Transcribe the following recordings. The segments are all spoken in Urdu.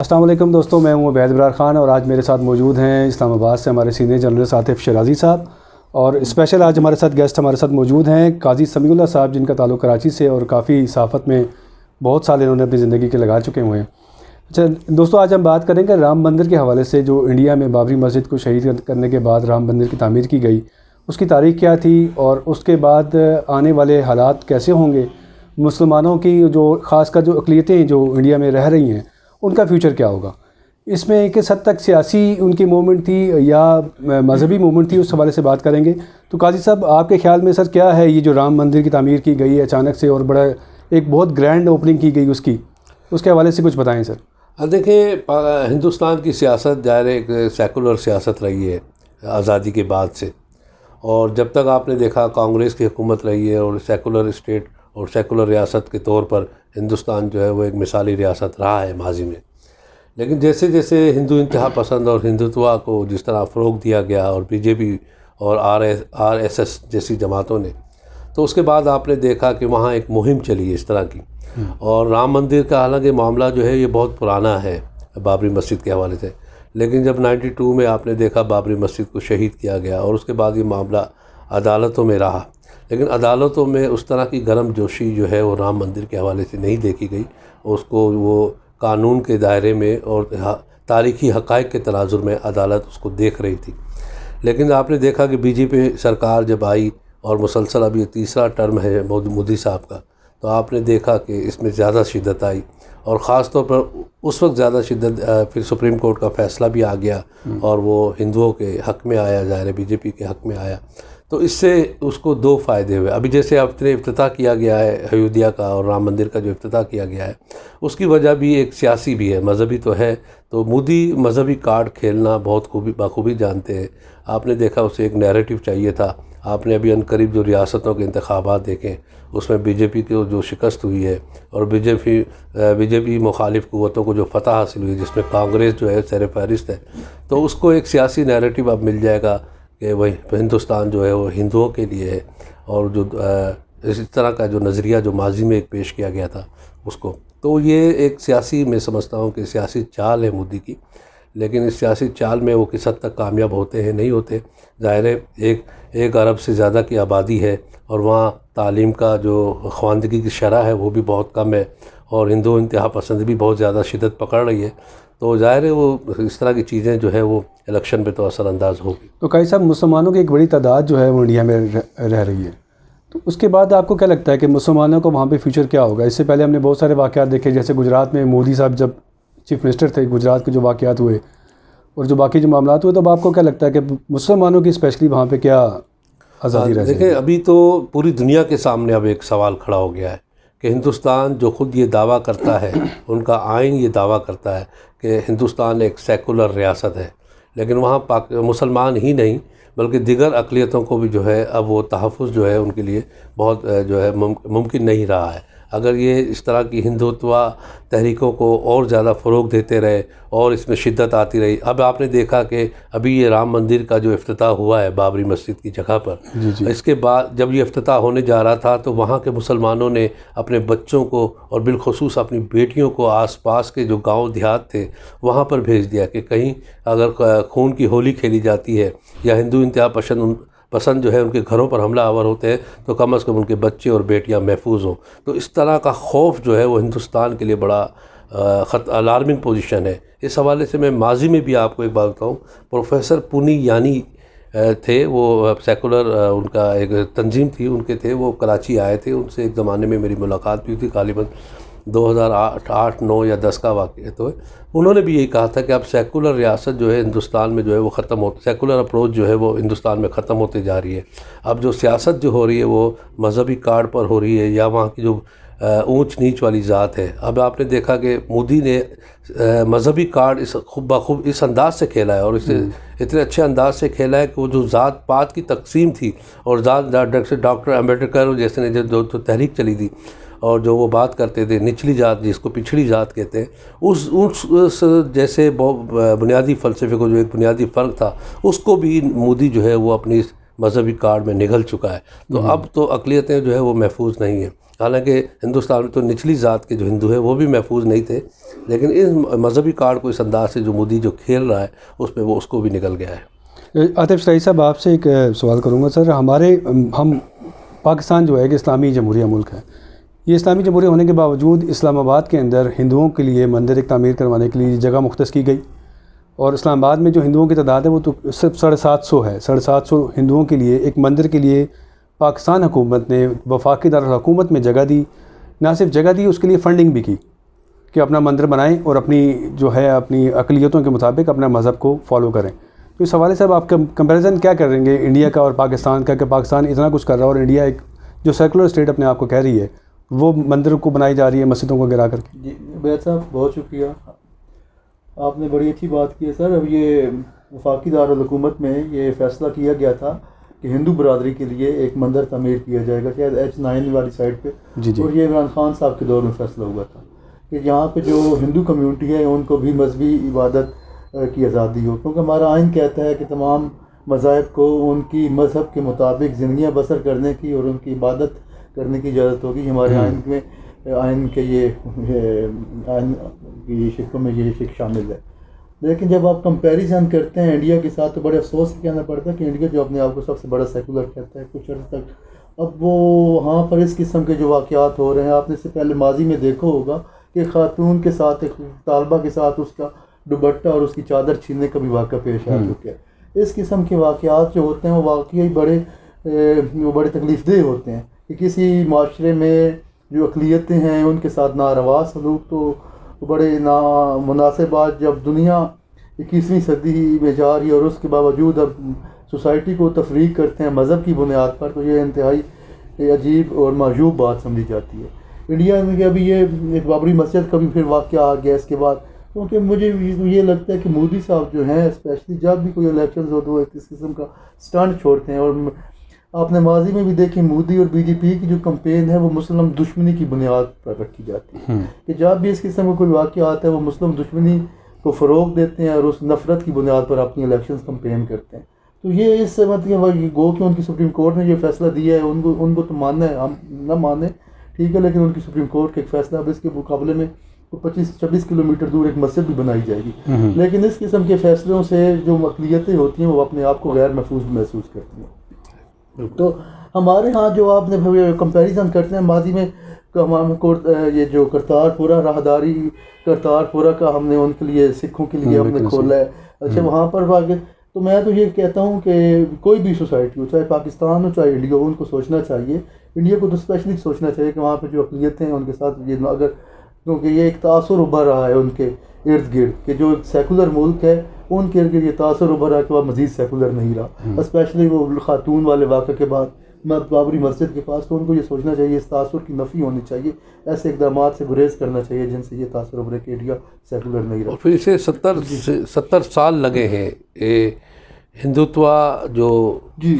السلام علیکم دوستوں، میں ہوں عبید ابرار خان اور آج میرے ساتھ موجود ہیں اسلام آباد سے ہمارے سینئر جرنلسٹ عاطف شیرازی صاحب، اور اسپیشل آج ہمارے ساتھ گیسٹ ہمارے ساتھ موجود ہیں قاضی سمیع اللہ صاحب، جن کا تعلق کراچی سے اور کافی صحافت میں بہت سال انہوں نے اپنی زندگی کے لگا چکے ہوئے ہیں۔ اچھا دوستوں، آج ہم بات کریں کہ رام مندر کے حوالے سے جو انڈیا میں بابری مسجد کو شہید کرنے کے بعد رام مندر کی تعمیر کی گئی، اس کی تاریخ کیا تھی اور اس کے بعد آنے والے حالات کیسے ہوں گے، مسلمانوں کی جو خاص کر جو اقلیتیں جو انڈیا میں رہ رہی ہیں ان کا فیوچر کیا ہوگا، اس میں کس حد تک سیاسی ان کی موومنٹ تھی یا مذہبی موومنٹ تھی، اس حوالے سے بات کریں گے۔ تو قاضی صاحب، آپ کے خیال میں سر کیا ہے یہ جو رام مندر کی تعمیر کی گئی ہے اچانک سے اور بڑا ایک بہت گرینڈ اوپننگ کی گئی اس کے حوالے سے کچھ بتائیں سر۔ دیکھیں، ہندوستان کی سیاست ظاہر ایک سیکولر سیاست رہی ہے آزادی کے بعد سے، اور جب تک آپ نے دیکھا کانگریس کی حکومت رہی ہے اور سیکولر اسٹیٹ اور سیکولر ریاست کے طور پر ہندوستان جو ہے وہ ایک مثالی ریاست رہا ہے ماضی میں۔ لیکن جیسے جیسے ہندو انتہا پسند اور ہندوتوا کو جس طرح فروغ دیا گیا اور بی جے پی اور آر ایس ایس جیسی جماعتوں نے، تو اس کے بعد آپ نے دیکھا کہ وہاں ایک مہم چلی اس طرح کی، اور رام مندر کا حالانکہ معاملہ جو ہے یہ بہت پرانا ہے بابری مسجد کے حوالے سے، لیکن جب 92 میں آپ نے دیکھا بابری مسجد کو شہید کیا گیا اور اس کے بعد یہ معاملہ عدالتوں میں رہا، لیکن عدالتوں میں اس طرح کی گرم جوشی جو ہے وہ رام مندر کے حوالے سے نہیں دیکھی گئی، اس کو وہ قانون کے دائرے میں اور تاریخی حقائق کے تناظر میں عدالت اس کو دیکھ رہی تھی۔ لیکن آپ نے دیکھا کہ بی جے پی سرکار جب آئی اور مسلسل اب یہ تیسرا ٹرم ہے مودی صاحب کا، تو آپ نے دیکھا کہ اس میں زیادہ شدت آئی، اور خاص طور پر اس وقت زیادہ شدت پھر سپریم کورٹ کا فیصلہ بھی آ گیا اور وہ ہندوؤں کے حق میں آیا، ظاہر بی جے پی کے حق میں آیا، تو اس سے اس کو دو فائدے ہوئے۔ ابھی جیسے اپنے افتتاح کیا گیا ہے ایودھیا کا اور رام مندر کا جو افتتاح کیا گیا ہے، اس کی وجہ بھی ایک سیاسی بھی ہے، مذہبی تو ہے، تو مودی مذہبی کارڈ کھیلنا بہت بخوبی جانتے ہیں۔ آپ نے دیکھا اسے ایک نیریٹو چاہیے تھا۔ آپ نے ابھی عنقریب جو ریاستوں کے انتخابات دیکھیں، اس میں بی جے پی کی جو شکست ہوئی ہے اور بی جے پی مخالف قوتوں کو جو فتح حاصل ہوئی، جس میں کانگریس جو ہے سر فہرست ہے، تو اس کو ایک سیاسی نیریٹو اب مل جائے گا کہ وہی ہندوستان جو ہے وہ ہندوؤں کے لیے ہے، اور جو اسی طرح کا جو نظریہ جو ماضی میں ایک پیش کیا گیا تھا اس کو، تو یہ ایک سیاسی، میں سمجھتا ہوں کہ سیاسی چال ہے مودی کی، لیکن اس سیاسی چال میں وہ کس حد تک کامیاب ہوتے ہیں نہیں ہوتے۔ ظاہر ہے ایک ارب سے زیادہ کی آبادی ہے، اور وہاں تعلیم کا جو خواندگی کی شرح ہے وہ بھی بہت کم ہے، اور ہندو انتہا پسند بھی بہت زیادہ شدت پکڑ رہی ہے، تو ظاہر ہے وہ اس طرح کی چیزیں جو ہے وہ الیکشن پہ تو اثر انداز ہوگی۔ تو قاضی صاحب، مسلمانوں کی ایک بڑی تعداد جو ہے وہ انڈیا میں رہ رہی ہے، تو اس کے بعد آپ کو کیا لگتا ہے کہ مسلمانوں کو وہاں پہ فیوچر کیا ہوگا؟ اس سے پہلے ہم نے بہت سارے واقعات دیکھے، جیسے گجرات میں مودی صاحب جب چیف منسٹر تھے، گجرات کے جو واقعات ہوئے اور جو باقی جو معاملات ہوئے، تو آپ کو کیا لگتا ہے کہ مسلمانوں کی اسپیشلی وہاں پہ کیا آزادی رہ جائے گی؟ دیکھیں، ابھی تو پوری دنیا کے سامنے اب ایک سوال کھڑا ہو گیا ہے کہ ہندوستان جو خود یہ دعویٰ کرتا ہے، ان کا آئین یہ دعویٰ کرتا ہے کہ ہندوستان ایک سیکولر ریاست ہے، لیکن وہاں مسلمان ہی نہیں بلکہ دیگر اقلیتوں کو بھی جو ہے اب وہ تحفظ جو ہے ان کے لیے بہت جو ہے ممکن نہیں رہا ہے۔ اگر یہ اس طرح کی ہندوتوا تحریکوں کو اور زیادہ فروغ دیتے رہے اور اس میں شدت آتی رہی، اب آپ نے دیکھا کہ ابھی یہ رام مندر کا جو افتتاح ہوا ہے بابری مسجد کی جگہ پر، اس کے بعد جب یہ افتتاح ہونے جا رہا تھا تو وہاں کے مسلمانوں نے اپنے بچوں کو اور بالخصوص اپنی بیٹیوں کو آس پاس کے جو گاؤں دیہات تھے وہاں پر بھیج دیا کہ کہیں اگر خون کی ہولی کھیلی جاتی ہے یا ہندو انتہا پسند جو ہے ان کے گھروں پر حملہ آور ہوتے ہیں، تو کم از کم ان کے بچے اور بیٹیاں محفوظ ہوں۔ تو اس طرح کا خوف جو ہے وہ ہندوستان کے لیے بڑا الارمنگ پوزیشن ہے۔ اس حوالے سے میں ماضی میں بھی آپ کو ایک بات بتاؤں، پروفیسر پونی یانی تھے، وہ سیکولر ان کا ایک تنظیم تھی ان کے تھے، وہ کراچی آئے تھے، ان سے ایک زمانے میں میری ملاقات بھی تھی، غالباً 2008 9 یا 10 کا واقعہ تو ہے۔ انہوں نے بھی یہی کہا تھا کہ اب سیکولر ریاست جو ہے ہندوستان میں جو ہے وہ ختم سیکولر اپروچ جو ہے وہ ہندوستان میں ختم ہوتے جا رہی ہے۔ اب جو سیاست جو ہو رہی ہے وہ مذہبی کارڈ پر ہو رہی ہے یا وہاں کی جو اونچ نیچ والی ذات ہے۔ اب آپ نے دیکھا کہ مودی نے مذہبی کارڈ بخوب اس انداز سے کھیلا ہے، اور اسے اتنے اچھے انداز سے کھیلا ہے کہ وہ جو ذات پات کی تقسیم تھی، اور ڈاکٹر امبیڈکر جیسے نے جو تحریک چلی تھی اور جو وہ بات کرتے تھے نچلی ذات جس کو پچھڑی ذات کہتے ہیں، اس جیسے بنیادی فلسفے کو جو ایک بنیادی فرق تھا، اس کو بھی مودی جو ہے وہ اپنی مذہبی کارڈ میں نگل چکا ہے. تو اب تو اقلیتیں جو ہے وہ محفوظ نہیں ہیں. حالانکہ ہندوستان میں تو نچلی ذات کے جو ہندو ہیں وہ بھی محفوظ نہیں تھے، لیکن اس مذہبی کارڈ کو اس انداز سے جو مودی جو کھیل رہا ہے اس پہ وہ اس کو بھی نکل گیا ہے. عاطف شراحی صاحب، آپ سے ایک سوال کروں گا سر. ہم پاکستان جو ہے کہ اسلامی جمہوریہ ملک ہے، یہ اسلامی جمہوریہ ہونے کے باوجود اسلام آباد کے اندر ہندوؤں کے لیے مندر ایک تعمیر کروانے کے لیے جگہ مختص کی گئی، اور اسلام آباد میں جو ہندوؤں کی تعداد ہے وہ تو صرف 750 ہے. 750 ہندوؤں کے لیے ایک مندر کے لیے پاکستان حکومت نے وفاقی دارالحکومت میں جگہ دی. نہ صرف جگہ دی، اس کے لیے فنڈنگ بھی کی کہ اپنا مندر بنائیں اور اپنی جو ہے اپنی اقلیتوں کے مطابق اپنا مذہب کو فالو کریں. تو اس حوالے سے آپ کمپیریزن کیا کر رہیں گے انڈیا کا اور پاکستان کا، کہ پاکستان اتنا کچھ کر رہا ہے اور انڈیا ایک جو سیکولر اسٹیٹ اپنے آپ کو کہہ رہی ہے وہ مندر کو بنائی جا رہی ہے مسجدوں کو گرا کر کے؟ جی بیت صاحب بہت شکریہ، آپ نے بڑی اچھی بات کی ہے سر. اب یہ وفاقی دارالحکومت میں یہ فیصلہ کیا گیا تھا کہ ہندو برادری کے لیے ایک مندر تعمیر کیا جائے گا، شاید H9 والی سائڈ پہ. جی. اور یہ عمران خان صاحب کے دور میں فیصلہ ہوا تھا کہ یہاں پہ جو ہندو کمیونٹی ہے ان کو بھی مذہبی عبادت کی آزادی ہو، کیونکہ ہمارا آئین کہتا ہے کہ تمام مذاہب کو ان کی مذہب کے مطابق زندگیاں بسر کرنے کی اور ان کی عبادت کرنے کی اجازت ہوگی. ہمارے آئین کے یہ آئین کی شکوں میں یہ شک شامل ہے. لیکن جب آپ کمپیریزن کرتے ہیں انڈیا کے ساتھ تو بڑے افسوس سے کہنا پڑتا ہے کہ انڈیا جو اپنے آپ کو سب سے بڑا سیکولر کہتا ہے کچھ عرصے تک، اب وہ وہاں پر اس قسم کے جو واقعات ہو رہے ہیں، آپ نے اس سے پہلے ماضی میں دیکھا ہوگا کہ خاتون کے ساتھ ایک طالبہ کے ساتھ اس کا دوپٹہ اور اس کی چادر چھیننے کا بھی واقعہ پیش آ چکا ہے. اس قسم کے واقعات جو ہوتے ہیں وہ واقعی بڑے تکلیف دہ ہوتے ہیں کہ کسی معاشرے میں جو اقلیتیں ہیں ان کے ساتھ ناروا سلوک تو بڑے نامناسب بات. جب دنیا 21ویں صدی میں جا رہی ہے اور اس کے باوجود اب سوسائٹی کو تفریق کرتے ہیں مذہب کی بنیاد پر، تو یہ انتہائی عجیب اور معجوب بات سمجھی جاتی ہے. انڈیا میں ابھی یہ بابری مسجد کا بھی پھر واقعہ آ گیا اس کے بعد، کیونکہ مجھے یہ لگتا ہے کہ مودی صاحب جو ہیں اسپیشلی جب بھی کوئی الیکشنز ہو تو وہ اس قسم کا سٹنٹ چھوڑتے ہیں. اور آپ نے ماضی میں بھی دیکھی مودی اور BJP کی جو کمپین ہے وہ مسلم دشمنی کی بنیاد پر رکھی جاتی ہے کہ جب بھی اس قسم کا کوئی واقعہ آتا ہے وہ مسلم دشمنی کو فروغ دیتے ہیں اور اس نفرت کی بنیاد پر اپنی الیکشنز کمپین کرتے ہیں. تو یہ اس سے مطلب گو کہ ان کی سپریم کورٹ نے یہ فیصلہ دیا ہے، ان کو تو ماننا ہے، ہم نہ مانیں ٹھیک ہے، لیکن ان کی سپریم کورٹ کا ایک فیصلہ اب اس کے مقابلے میں 25-26 کلومیٹر دور ایک مسجد بھی بنائی جائے گی. لیکن اس قسم کے فیصلوں سے جو اقلیتیں ہوتی ہیں وہ اپنے آپ کو غیر محفوظ محسوس کرتی ہیں. تو ہمارے ہاں جو آپ نے کمپیریزن کرتے ہیں ماضی میں یہ جو کرتارپورہ راہداری کرتارپورہ کا ہم نے ان کے لیے سکھوں کے لیے ہم نے کھولا ہے. اچھا وہاں پر تو میں تو یہ کہتا ہوں کہ کوئی بھی سوسائٹی ہو، چاہے پاکستان ہو چاہے انڈیا ہو، ان کو سوچنا چاہیے، انڈیا کو تو اسپیشلی سوچنا چاہیے کہ وہاں پہ جو اقلیتیں ہیں ان کے ساتھ یہ اگر، کیونکہ یہ ایک تاثر ابھر رہا ہے ان کے ارد گرد کہ جو ایک سیکولر ملک ہے ان کے ارد گرد یہ تاثر ابھر رہا ہے کہ وہ مزید سیکولر نہیں رہا، اسپیشلی وہ خاتون والے واقعے کے بعد بابری مسجد کے پاس. تو ان کو یہ سوچنا چاہیے اس تاثر کی نفی ہونی چاہیے، ایسے اقدامات سے گریز کرنا چاہیے جن سے یہ تاثر ابھرے کہ انڈیا سیکولر نہیں رہا. اور پھر اسے 70 سال لگے ہیں ہندوتوا جو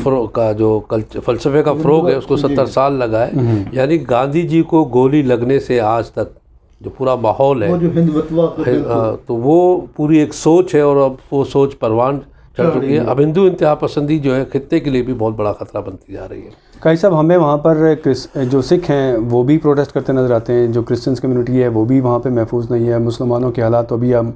فروغ کا جو فلسفے کا فروغ ہے اس کو 70 سال لگا ہے. یعنی گاندھی جی کو گولی لگنے سے آج تک جو پورا ماحول ہے وہ جو ہندوتوا تو وہ پوری ایک سوچ ہے، اور اب وہ سوچ پروان چڑھ چکی ہے. اب ہندو انتہا پسندی جو ہے خطے کے لیے بھی بہت بڑا خطرہ بنتی جا رہی ہے. قاضی صاحب، ہمیں وہاں پر جو سکھ ہیں وہ بھی پروٹیسٹ کرتے نظر آتے ہیں، جو کرسچنس کمیونٹی ہے وہ بھی وہاں پہ محفوظ نہیں ہے، مسلمانوں کے حالات تو ابھی ہم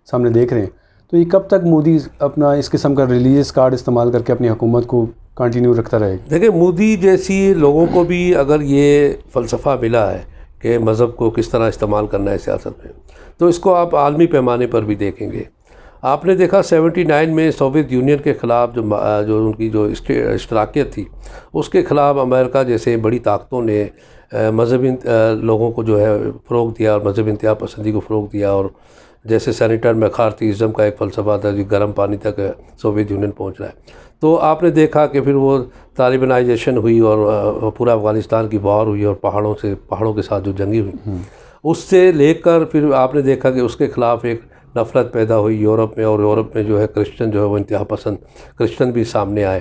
سامنے دیکھ رہے ہیں. تو یہ کب تک مودی اپنا اس قسم کا ریلیجیس کارڈ استعمال کر کے اپنی حکومت کو کنٹینیو رکھتا رہے گا؟ دیکھیں مودی جیسی لوگوں کو بھی اگر یہ فلسفہ ملا ہے کہ مذہب کو کس طرح استعمال کرنا ہے سیاست میں، تو اس کو آپ عالمی پیمانے پر بھی دیکھیں گے. آپ نے دیکھا 79 میں سوویت یونین کے خلاف جو ان کی جو اشتراکیت تھی اس کے خلاف امریکہ جیسے بڑی طاقتوں نے مذہبی لوگوں کو جو ہے فروغ دیا اور مذہبی انتہا پسندی کو فروغ دیا. اور جیسے سینیٹر میکارتھیزم کا ایک فلسفہ تھا جو گرم پانی تک سوویت یونین پہنچ رہا ہے. تو آپ نے دیکھا کہ پھر وہ طالبانائزیشن ہوئی اور پورا افغانستان کی وار ہوئی اور پہاڑوں کے ساتھ جو جنگی ہوئی، اس سے لے کر پھر آپ نے دیکھا کہ اس کے خلاف ایک نفرت پیدا ہوئی یورپ میں، اور یورپ میں جو ہے کرسچن جو ہے وہ انتہا پسند کرسچن بھی سامنے آئے.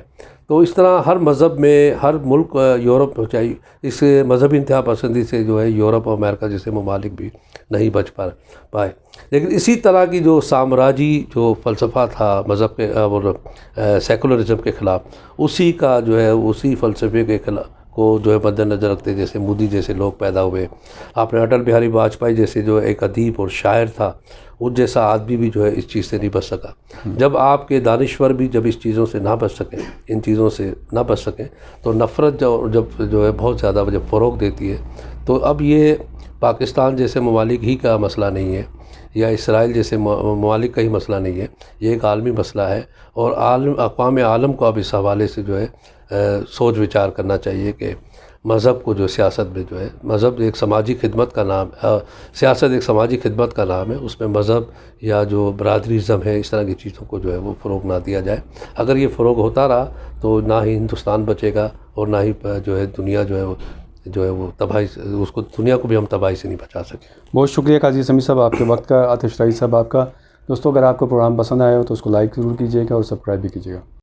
تو اس طرح ہر مذہب میں ہر ملک یورپ چاہیے اس مذہبی انتہا پسندی سے جو ہے یورپ اور امریکہ جیسے ممالک بھی نہیں بچ پائے. لیکن اسی طرح کی جو سامراجی جو فلسفہ تھا مذہب کے اور سیکولرزم کے خلاف، اسی کا جو ہے اسی فلسفے کے خلاف کو جو ہے مد نظر رکھتے جیسے مودی جیسے لوگ پیدا ہوئے. آپ نے اٹل بہاری واجپئی جیسے جو ایک ادیب اور شاعر تھا، اس جیسا آدمی بھی جو ہے اس چیز سے نہیں بچ سکا. جب آپ کے دانشور بھی جب اس چیزوں سے نہ بچ سکیں، ان چیزوں سے نہ بچ سکیں، تو نفرت جب جو ہے بہت زیادہ جب فروغ دیتی ہے، تو اب یہ پاکستان جیسے ممالک ہی کا مسئلہ نہیں ہے یا اسرائیل جیسے ممالک کا ہی مسئلہ نہیں ہے، یہ ایک عالمی مسئلہ ہے. اور اقوام عالم کو اب اس حوالے سے جو ہے سوچ وچار کرنا چاہیے کہ مذہب کو جو سیاست میں جو ہے، مذہب ایک سماجی خدمت کا نام، سیاست ایک سماجی خدمت کا نام ہے، اس میں مذہب یا جو برادریزم ہے اس طرح کی چیزوں کو جو ہے وہ فروغ نہ دیا جائے. اگر یہ فروغ ہوتا رہا تو نہ ہی ہندوستان بچے گا اور نہ ہی جو ہے دنیا جو ہے وہ تباہی، اس کو دنیا کو بھی ہم تباہی سے نہیں بچا سکیں. بہت شکریہ قاضی سمیع صاحب آپ کے وقت کا. عاطف شرازی صاحب آپ کا. دوستوں اگر آپ کو پروگرام پسند آیا ہو تو اس کو لائک ضرور کیجیے گا اور سبسکرائب بھی کیجیے گا.